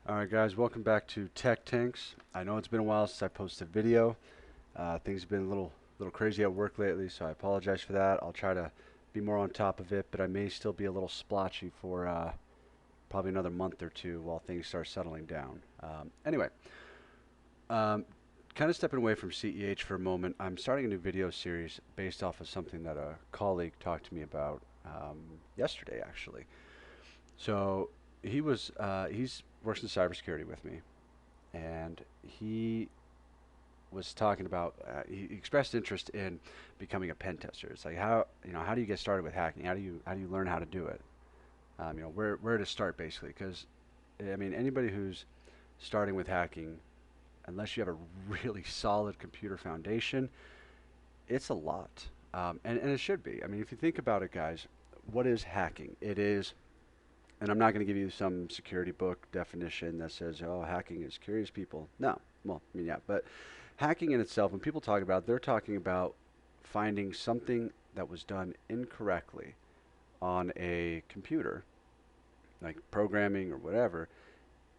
Alright guys, welcome back to Tech Tanks. I know it's been a while since I posted a video. Things have been a little crazy at work lately, so I apologize for that. I'll try to be more on top of it, but I may still be a little splotchy for probably another month or two while things start settling down. Um, kind of stepping away from CEH for a moment, I'm starting a new video series based off of something that a colleague talked to me about yesterday, actually. So he's works in cybersecurity with me, and he was talking about he expressed interest in becoming a pen tester. It's like how do you get started with hacking? How do you learn how to do it? Where to start basically? Because I mean anybody who's starting with hacking, unless you have a really solid computer foundation, it's a lot, and it should be. I mean, if you think about it, guys, what is hacking? It is, and I'm not going to give you some security book definition that says, oh, hacking is curious people. No. Well, I mean, yeah, but hacking in itself, when people talk about it, they're talking about finding something that was done incorrectly on a computer, like programming or whatever,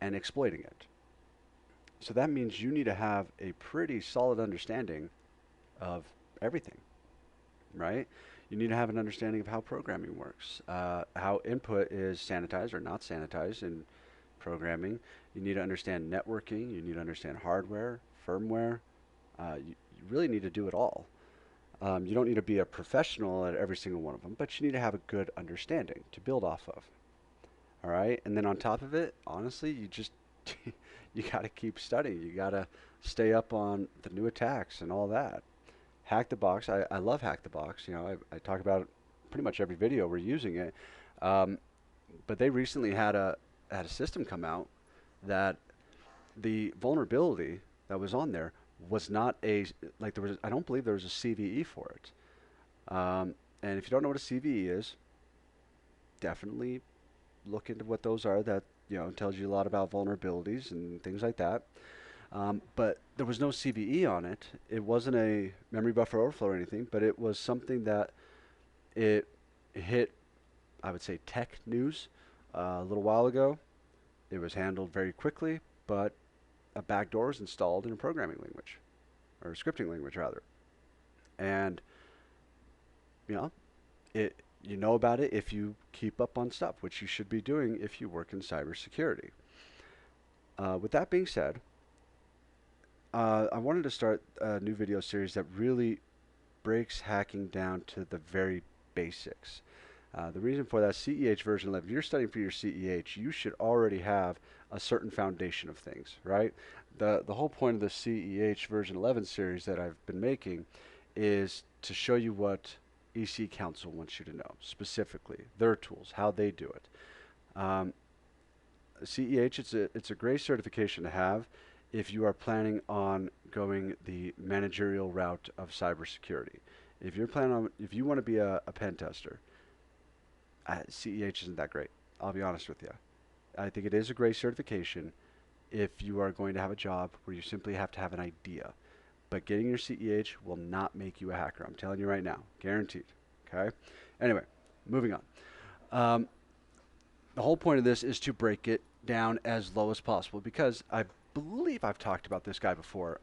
and exploiting it. So that means you need to have a pretty solid understanding of everything, right? You need to have an understanding of how programming works, how input is sanitized or not sanitized in programming. You need to understand networking. You need to understand hardware, firmware. You really need to do it all. You don't need to be a professional at every single one of them, but you need to have a good understanding to build off of. All right, and then on top of it, honestly, you just you got to keep studying. You got to stay up on the new attacks and all that. Hack the Box. I love Hack the Box. I talk about it pretty much every video we're using it. Um, but they recently had a system come out that the vulnerability that was on there was not a like there was I don't believe there was a CVE for it. And if you don't know what a CVE is, definitely look into what those are. That tells you a lot about vulnerabilities and things like that. But there was no CVE on it. It wasn't a memory buffer overflow or anything, but it was something that it hit, I would say, tech news a little while ago. It was handled very quickly, but a backdoor was installed in a programming language, or a scripting language rather. And you know, you know about it if you keep up on stuff, which you should be doing if you work in cybersecurity. With that being said, I wanted to start a new video series that really breaks hacking down to the very basics. The reason for that, CEH version 11, if you're studying for your CEH, you should already have a certain foundation of things, right? The whole point of the CEH version 11 series that I've been making is to show you what EC Council wants you to know, specifically, their tools, how they do it. Um, CEH, it's a great certification to have if you are planning on going the managerial route of cybersecurity. If you want to be a pen tester, CEH isn't that great. I'll be honest with you. I think it is a great certification if you are going to have a job where you simply have to have an idea. But getting your CEH will not make you a hacker. I'm telling you right now, guaranteed. Okay. Anyway, moving on. Um, the whole point of this is to break it down as low as possible because I believe I've talked about this guy before.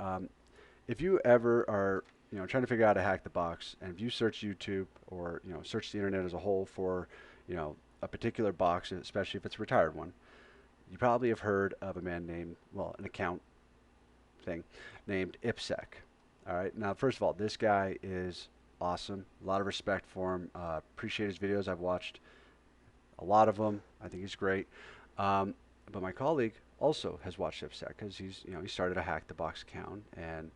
If you ever are trying to figure out how to hack the box, and if you search YouTube or search the internet as a whole for a particular box, especially if it's a retired one, you probably have heard of a man named, well, an account thing named IPSec. All right. Now, first of all, this guy is awesome. A lot of respect for him. Appreciate his videos. I've watched a lot of them. I think he's great. Um, but my colleague also has watched IPSec because he started a Hack the Box account, and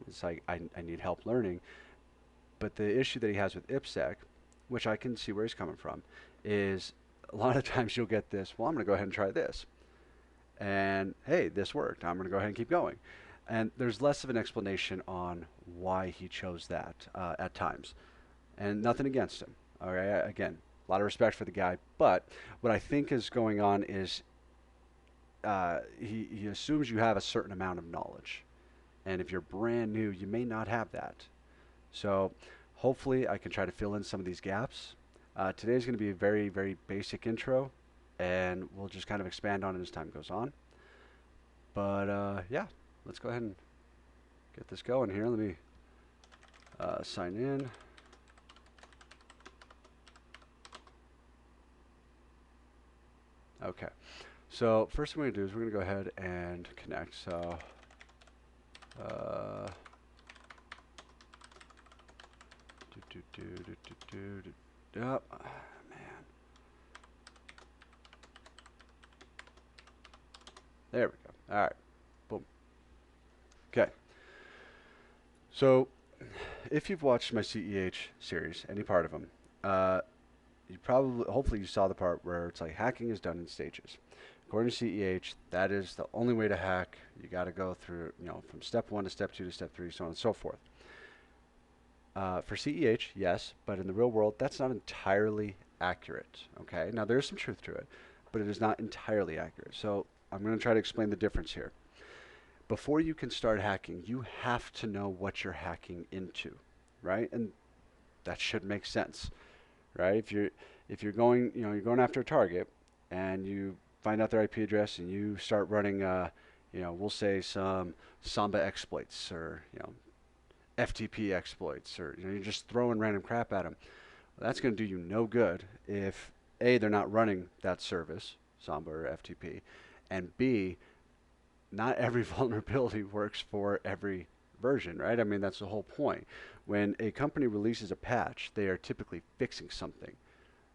it's like I need help learning. But the issue that he has with IPSec, which I can see where he's coming from, is a lot of times you'll get this, well, I'm going to go ahead and try this. And hey, this worked. I'm going to go ahead and keep going. And there's less of an explanation on why he chose that at times. And nothing against him. All right. Again, a lot of respect for the guy. But what I think is going on is he assumes you have a certain amount of knowledge. And if you're brand new, you may not have that. So hopefully I can try to fill in some of these gaps. Today's going to be a very, very basic intro, and we'll just kind of expand on it as time goes on. But yeah, let's go ahead and get this going here. Let me sign in. Okay, so first thing we're going to do is we're going to go ahead and connect. So uh, oh, man. There we go. All right. Boom. Okay. So if you've watched my CEH series, any part of them, you probably, hopefully you saw the part where it's like hacking is done in stages. According to CEH, that is the only way to hack. You got to go through, from step 1 to step 2 to step 3, so on and so forth. For CEH, yes, but in the real world, that's not entirely accurate. Okay, now there's some truth to it, but it is not entirely accurate. So I'm going to try to explain the difference here. Before you can start hacking, you have to know what you're hacking into, right? And that should make sense, right? If you're going, you're going after a target, and you find out their IP address, and you start running, we'll say some Samba exploits, or FTP exploits, or you're just throwing random crap at them. Well, that's going to do you no good if A, they're not running that service, Samba or FTP, and B, not every vulnerability works for every version, right? I mean, that's the whole point. When a company releases a patch, they are typically fixing something.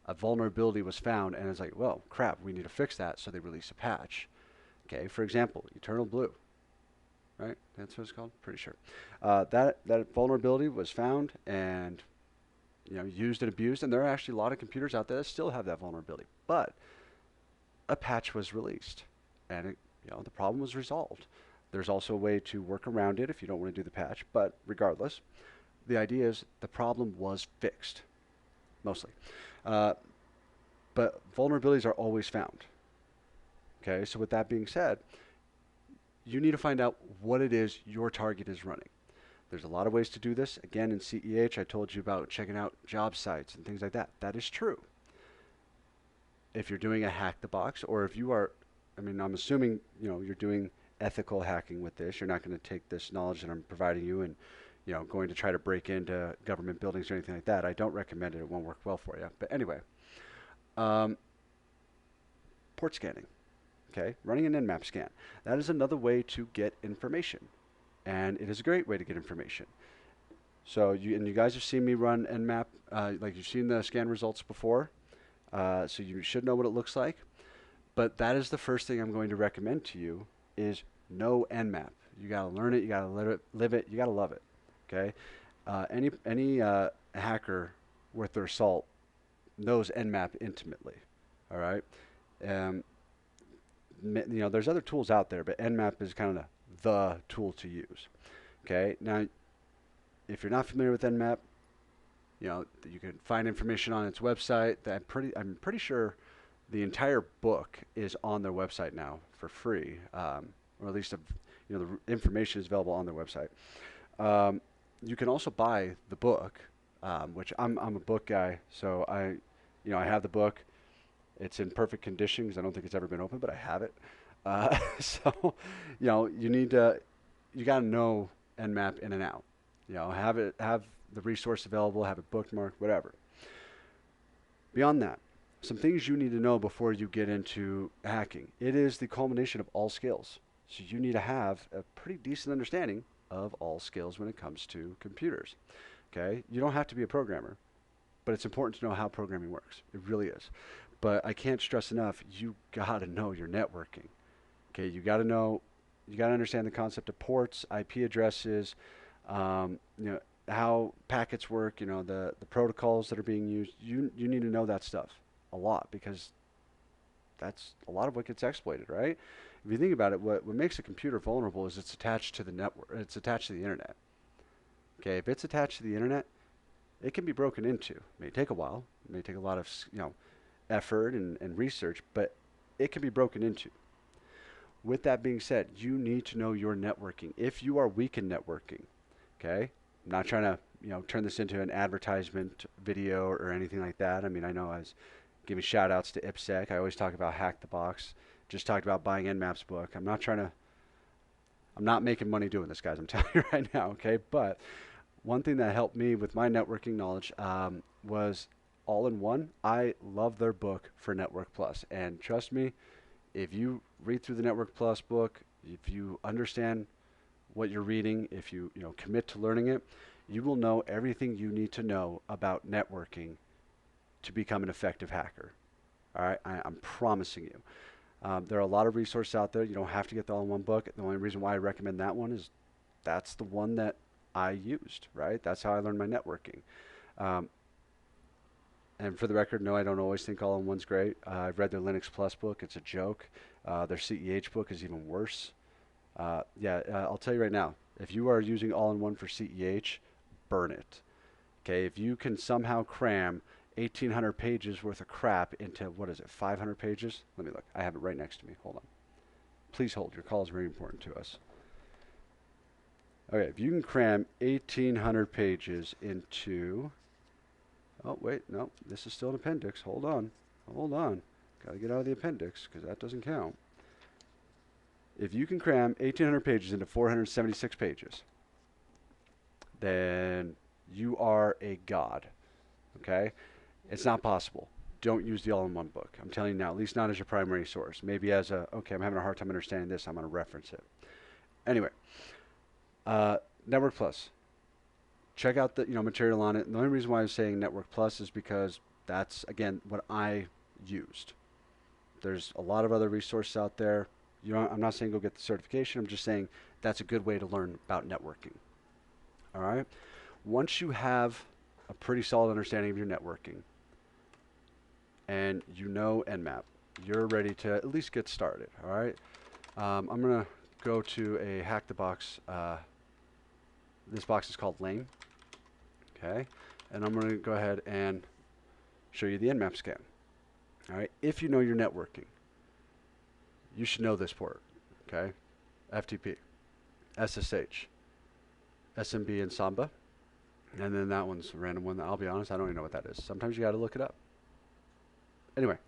A vulnerability was found, and it's like, well, crap, we need to fix that, so they release a patch. Okay, for example, Eternal Blue, right? That's what it's called. Pretty sure. That vulnerability was found and used and abused, and there are actually a lot of computers out there that still have that vulnerability. But a patch was released, and the problem was resolved. There's also a way to work around it if you don't want to do the patch, but regardless, the idea is the problem was fixed, mostly. But vulnerabilities are always found. Okay, so with that being said, you need to find out what it is your target is running. There's a lot of ways to do this. Again, in CEH, I told you about checking out job sites and things like that. That is true. If you're doing a hack the box, or if you are, I'm assuming, you're doing ethical hacking with this. You're not going to take this knowledge that I'm providing you and, going to try to break into government buildings or anything like that. I don't recommend it. It won't work well for you. But anyway, port scanning. Okay, running an Nmap scan. That is another way to get information, and it is a great way to get information. So you guys have seen me run Nmap, like you've seen the scan results before, so you should know what it looks like. But that is the first thing I'm going to recommend to you is know Nmap. You gotta learn it, you gotta live it, you gotta love it. Okay, any hacker worth their salt knows Nmap intimately. All right. There's other tools out there, but Nmap is kind of the tool to use. Okay, now if you're not familiar with Nmap, you can find information on its website. I'm pretty sure the entire book is on their website now for free, or at least the information is available on their website. You can also buy the book, which I'm a book guy, so I have the book. It's in perfect condition because I don't think it's ever been opened, but I have it. So, you got to know Nmap in and out. Have the resource available, have it bookmarked, whatever. Beyond that, some things you need to know before you get into hacking. It is the culmination of all skills. So you need to have a pretty decent understanding of all skills when it comes to computers. Okay? You don't have to be a programmer, but it's important to know how programming works. It really is. But I can't stress enough, you got to know your networking. Okay, you got to understand the concept of ports, IP addresses, how packets work, the protocols that are being used. You need to know that stuff a lot because that's a lot of what gets exploited, right? If you think about it, what makes a computer vulnerable is it's attached to the network. It's attached to the internet. Okay, if it's attached to the internet, it can be broken into. It may take a while. It may take a lot of, effort and research, but it can be broken into. With that being said, you need to know your networking. If you are weak in networking, okay, I'm not trying to turn this into an advertisement video or anything like that. I know as Give me shout outs to IPSEC. I always talk about Hack the Box. Just talked about buying Nmap's book. I'm not making money doing this, guys. I'm telling you right now, okay? But one thing that helped me with my networking knowledge was All in One. I love their book for Network Plus. And trust me, if you read through the Network Plus book, if you understand what you're reading, if you know commit to learning it, you will know everything you need to know about networking to become an effective hacker. All right, I'm promising you. There are a lot of resources out there. You don't have to get the all-in-one book. The only reason why I recommend that one is that's the one that I used, right? That's how I learned my networking. Um, and for the record, no, I don't always think all-in-one's great. I've read their Linux Plus book. It's a joke. Their CEH book is even worse. I'll tell you right now, if you are using all-in-one for CEH, burn it. Okay, if you can somehow cram 1,800 pages worth of crap into, what is it, 500 pages? Let me look. I have it right next to me. Hold on. Please hold. Your call is very important to us. Okay, if you can cram 1,800 pages into, oh, wait, no, this is still an appendix. Hold on. Hold on. Got to get out of the appendix because that doesn't count. If you can cram 1,800 pages into 476 pages, then you are a god, okay? It's not possible. Don't use the all-in-one book. I'm telling you now, at least not as your primary source. Maybe as a, okay, I'm having a hard time understanding this, I'm going to reference it. Anyway, Network Plus. Check out the material on it. And the only reason why I'm saying Network Plus is because that's, again, what I used. There's a lot of other resources out there. I'm not saying go get the certification. I'm just saying that's a good way to learn about networking. All right? Once you have a pretty solid understanding of your networking and you know Nmap, you're ready to at least get started. All right? I'm going to go to a Hack the Box. This box is called Lane. Okay? And I'm going to go ahead and show you the Nmap scan. All right? If you know your networking, you should know this port. Okay? FTP, SSH, SMB, and Samba. And then that one's a random one. I'll be honest, I don't even know what that is. Sometimes you got to look it up. Anyway,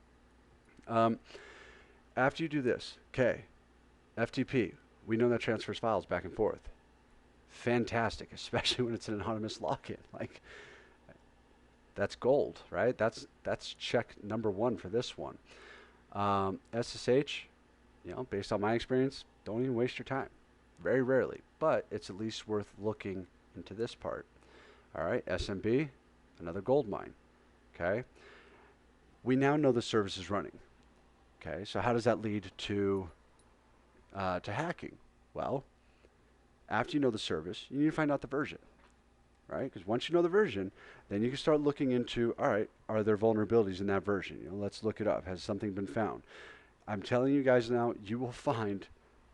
after you do this, okay, FTP, we know that transfers files back and forth. Fantastic, especially when it's an anonymous login. Like, that's gold, right? That's check number one for this one. SSH, based on my experience, don't even waste your time. Very rarely, but it's at least worth looking into this part. All right, SMB, another gold mine. Okay, we now know the service is running. Okay, so how does that lead to hacking? Well, after you know the service, you need to find out the version, right? Because once you know the version, then you can start looking into, all right, are there vulnerabilities in that version? Let's look it up. Has something been found? I'm telling you guys now, you will find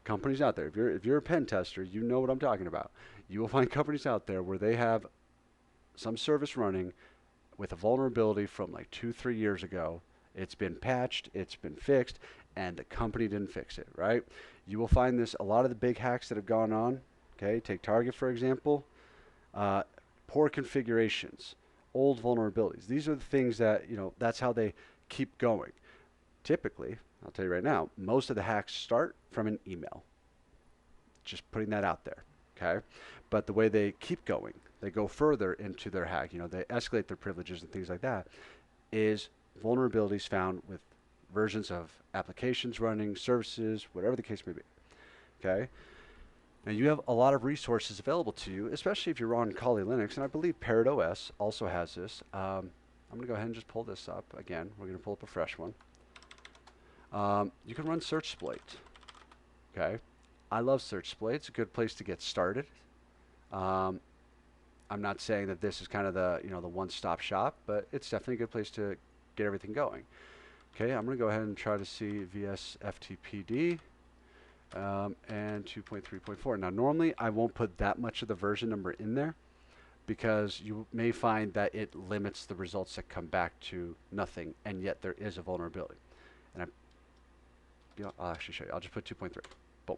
companies out there. If you're a pen tester, you know what I'm talking about. You will find companies out there where they have some service running with a vulnerability from like 2-3 years ago. It's been patched, it's been fixed, and the company didn't fix it, right? You will find this, a lot of the big hacks that have gone on, okay, take Target for example, poor configurations, old vulnerabilities. These are the things that, that's how they keep going. Typically, I'll tell you right now, most of the hacks start from an email. Just putting that out there, okay? But the way they keep going, they go further into their hack, they escalate their privileges and things like that, is vulnerabilities found with versions of applications running, services, whatever the case may be, okay? Now you have a lot of resources available to you, especially if you're on Kali Linux, and I believe Parrot OS also has this. I'm going to go ahead and just pull this up again. We're going to pull up a fresh one. You can run Searchsploit, okay? I love Searchsploit. It's a good place to get started. I'm not saying that this is kind of the the one-stop shop, but it's definitely a good place to get everything going. Okay, I'm going to go ahead and try to see VS FTPD and 2.3.4. Now, normally I won't put that much of the version number in there because you may find that it limits the results that come back to nothing, and yet there is a vulnerability. And I'll actually show you. I'll just put 2.3. Boom.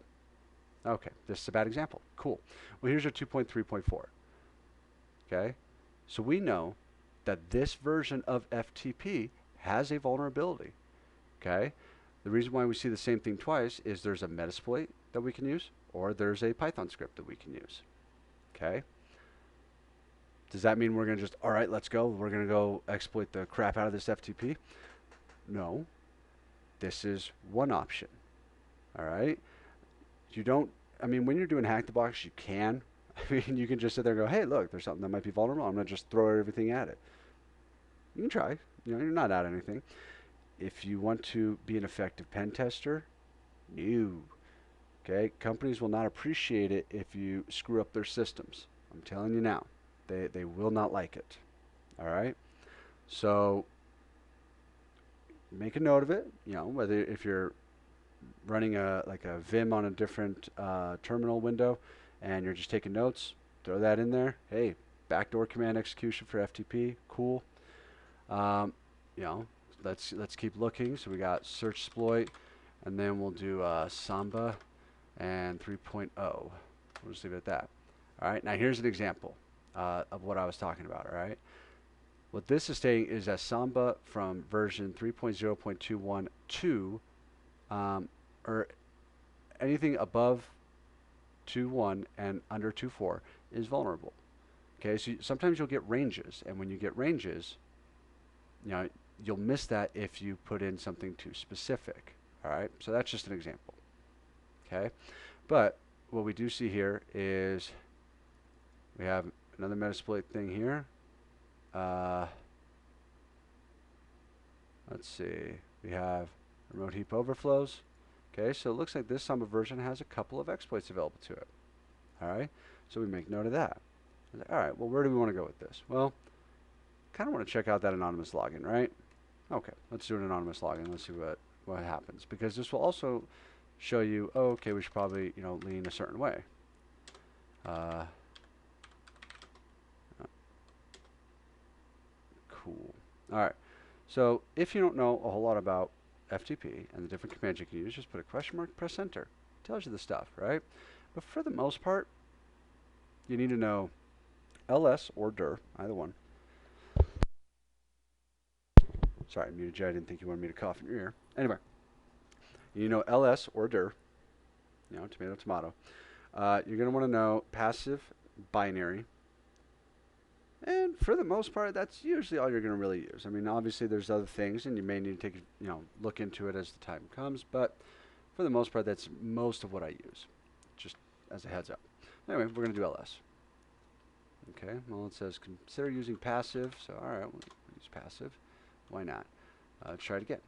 Okay, this is a bad example. Cool. Well, here's your 2.3.4. Okay, so we know that this version of FTP has a vulnerability. Okay? The reason why we see the same thing twice is there's a Metasploit that we can use, or there's a Python script that we can use. Okay? Does that mean we're going to just, all right, let's go, we're going to go exploit the crap out of this FTP? No. This is one option. All right? You don't, I mean, when you're doing Hack the Box, you can. I mean, you can just sit there and go, hey, look, there's something that might be vulnerable. I'm going to just throw everything at it. You can try. You know, you're not out anything. If you want to be an effective pen tester, no. Okay? Companies will not appreciate it if you screw up their systems. I'm telling you now. They will not like it. All right? So make a note of it. You know, whether if you're running a Vim on a different terminal window and you're just taking notes, throw that in there. Hey, backdoor command execution for FTP, cool. You know, let's keep looking. So we got search exploit, and then we'll do Samba and 3.0. We'll just leave it at that. All right. Now here's an example of what I was talking about. All right. What this is saying is that Samba from version 3.0.21 to or anything above 2.1 and under 2.4 is vulnerable. Okay, so sometimes you'll get ranges, and when you get ranges, you know, you'll miss that if you put in something too specific. All right, so that's just an example. Okay, but what we do see here is we have another Metasploit thing here. Let's see, we have remote heap overflows. Okay, so it looks like this Samba version has a couple of exploits available to it. All right, so we make note of that. All right, well, where do we want to go with this? Well, kind of want to check out that anonymous login, right? Okay, let's do an anonymous login. Let's see what happens, because this will also show you, oh, okay, we should probably, you know, lean a certain way. Cool. All right. So if you don't know a whole lot about FTP and the different commands you can use, just put a question mark, press enter. It tells you the stuff, right? But for the most part, you need to know ls or dir, either one. Sorry, I muted you. I didn't think you wanted me to cough in your ear. Anyway, you know ls or dir, you know, tomato, tomato. You're going to want to know passive, binary, and for the most part, that's usually all you're going to really use. I mean, obviously, there's other things, and you may need to take, you know, look into it as the time comes. But for the most part, that's most of what I use, just as a heads up. Anyway, we're going to do ls. Okay, well, it says consider using passive. So, all right, we'll use passive. Why not? Let's try it again.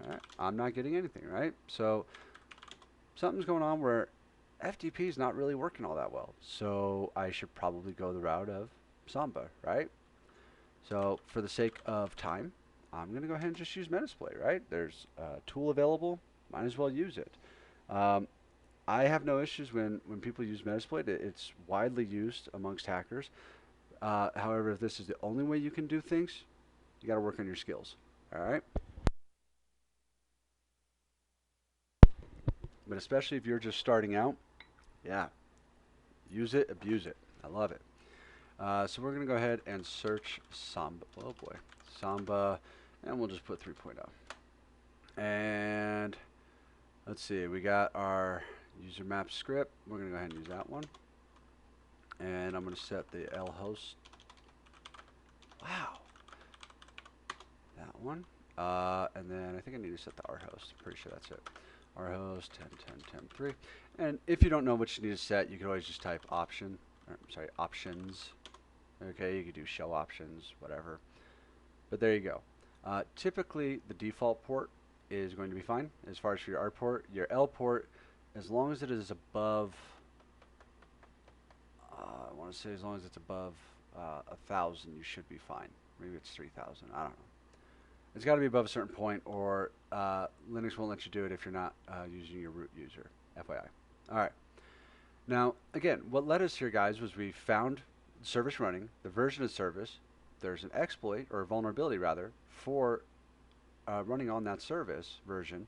All right, I'm not getting anything, right? So something's going on where FTP is not really working all that well. So I should probably go the route of Samba, right? So for the sake of time, I'm going to go ahead and just use Metasploit, right? There's a tool available. Might as well use it. I have no issues when people use Metasploit. It's widely used amongst hackers. However, if this is the only way you can do things, you got to work on your skills, all right? But especially if you're just starting out, yeah, use it, abuse it. I love it. So we're going to go ahead and search Samba. Oh boy, Samba, and we'll just put 3.0. And let's see, we got our user map script. We're going to go ahead and use that one. And I'm going to set the L host. Wow. That one. And then I think I need to set the R host. I'm pretty sure that's it. R host 10.10.10.3. And if you don't know what you need to set, you can always just type options. Okay, you could do show options, whatever. But there you go. Typically, the default port is going to be fine as far as for your R port. Your L port, as long as it is above, I want to say as long as it's above 1,000, you should be fine. Maybe it's 3,000. I don't know. It's got to be above a certain point, or Linux won't let you do it if you're not using your root user, FYI. All right. Now, again, what led us here, guys, was we found the service running, the version of service. There's an exploit, or a vulnerability, rather, for running on that service version,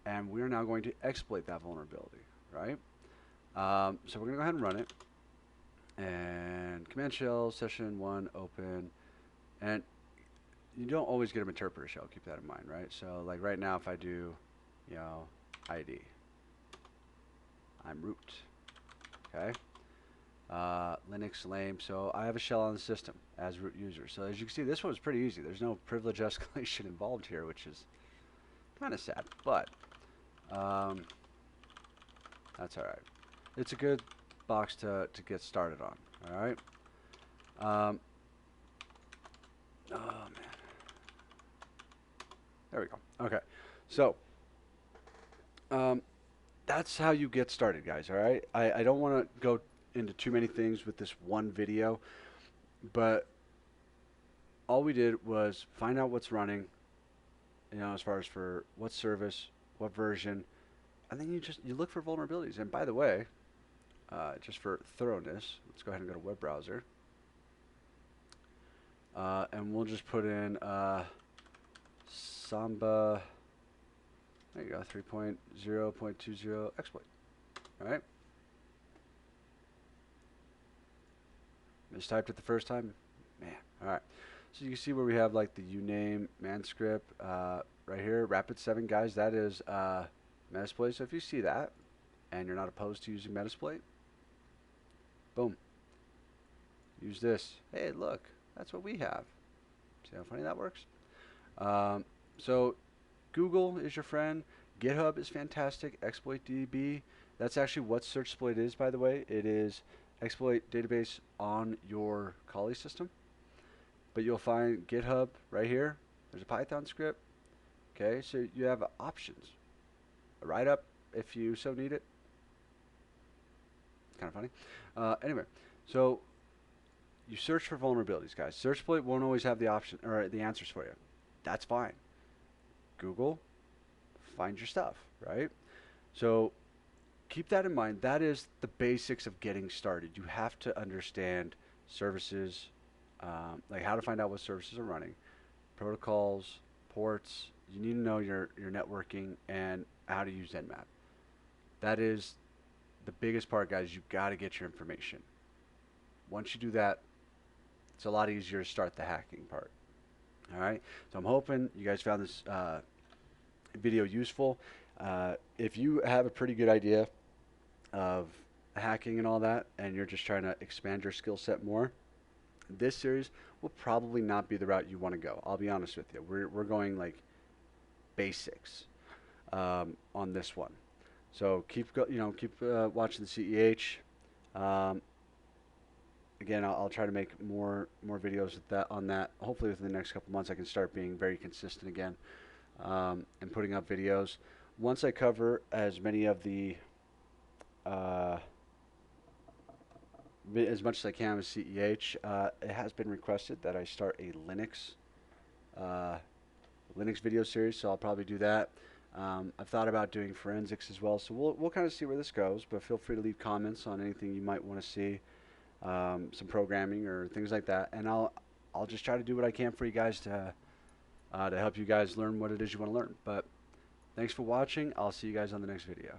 and we're now going to exploit that vulnerability, right? So we're going to go ahead and run it. And command shell, session 1, open, and you don't always get a interpreter shell. Keep that in mind, right? So like right now, if I do, you know, ID, I'm root. Okay. Linux lame. So I have a shell on the system as root user. So as you can see, this one was pretty easy. There's no privilege escalation involved here, which is kind of sad, but that's all right. It's a good box to get started on. All right. Oh man. There we go. Okay. So that's how you get started, guys. All right. I don't want to go into too many things with this one video, but all we did was find out what's running, you know, as far as for what service, what version, and then you look for vulnerabilities. And by the way, just for thoroughness, let's go ahead and go to web browser, and we'll just put in Samba. There you go, 3.0.20 exploit. All right. Mistyped it the first time, man. All right. So you can see where we have like the uname man script right here, Rapid7 guys. That is Metasploit. So if you see that and you're not opposed to using Metasploit, boom, use this. Hey, look, that's what we have. See how funny that works? So Google is your friend. GitHub is fantastic. ExploitDB. That's actually what SearchSploit is, by the way. It is exploit database on your Kali system. But you'll find GitHub right here. There's a Python script. Okay, so you have options. A write-up if you so need it. Kind of funny. Anyway, so you search for vulnerabilities, guys. SearchSploit won't always have the option or the answers for you. That's fine. Google, find your stuff, right? So keep that in mind. That is the basics of getting started. You have to understand services, like how to find out what services are running, protocols, ports. You need to know your networking and how to use Nmap. That is the biggest part, guys. You've got to get your information. Once you do that, it's a lot easier to start the hacking part. All right. So I'm hoping you guys found this video useful. If you have a pretty good idea of hacking and all that, and you're just trying to expand your skill set more, this series will probably not be the route you want to go. I'll be honest with you. We're going like basics on this one. So keep watching the CEH. Again, I'll try to make more videos with that on that. Hopefully within the next couple months, I can start being very consistent again and putting up videos. Once I cover as many of the as much as I can with CEH, it has been requested that I start a Linux video series, so I'll probably do that. I've thought about doing forensics as well, so we'll kind of see where this goes. But feel free to leave comments on anything you might want to see, some programming or things like that, and I'll just try to do what I can for you guys to help you guys learn what it is you want to learn. But thanks for watching. I'll see you guys on the next video.